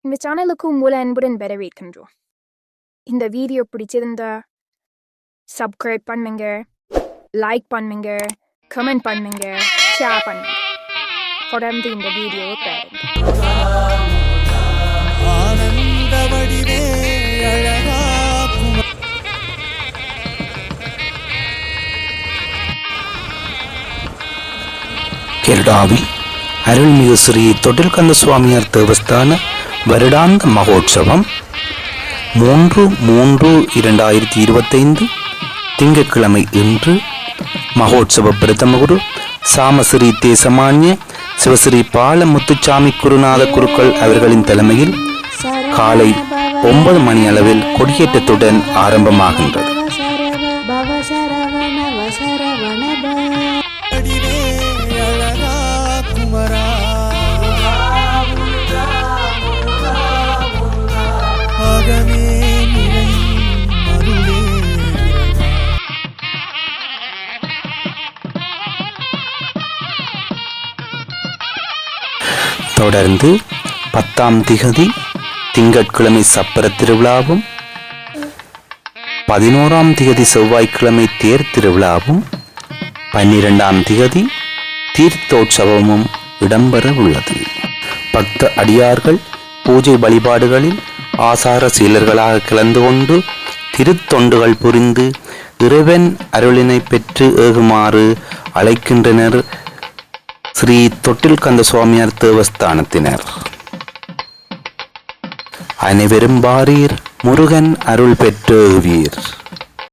இந்த சேனலுக்கு உங்களை அன்புடன் வரவேற்கின்றோம். இந்த வீடியோ பிடிச்சிருந்தா சப்ஸ்கிரைப் பண்ணுங்க, லைக் பண்ணுங்க, கமெண்ட் பண்ணுங்க, ஷேர் பண்ணுங்க. தொடர்ந்து இந்த வீடியோவை பாருங்க. ஆனந்த வடிவே அழகா ಕೆರಡಾವಿ ಅರುಳ್ಮಿகு ஸ்ரீ தொட்டில்கந்த சுவாமியார் தேவஸ்தான வருடாந்த மகோற்சவம் 3/3/2025 திங்கட்கிழமை இன்று மகோற்சவ பிரதம குரு சாமஸ்ரீ தேசமானிய சிவஸ்ரீ பால முத்துச்சாமி குருநாத குருக்கள் அவர்களின் தலைமையில் காலை 9 மணி அளவில் கொடியேற்றத்துடன் ஆரம்பமாகின்றது. தொடர்ந்து 10ஆம் திகதி திங்கட்கிழமை சப்பர திருவிழாவும் 11ஆம் திகதி செவ்வாய்க்கிழமை தேர் திருவிழாவும் 12ஆம் திகதி தீர்த்தோற்சவமும் இடம்பெற உள்ளது. பக்த அடியார்கள் பூஜை வழிபாடுகளில் ஆசார சீலர்களாக கலந்து கொண்டு திருத்தொண்டுகள் புரிந்து இறைவன் அருளினை பெற்று ஏகுமாறு அழைக்கின்றனர் ஸ்ரீ தொட்டில்கந்த சுவாமியார் தேவஸ்தானத்தினர். அனைவரும் வாரீர், முருகன் அருள் பெற்று ஏகுவீர்.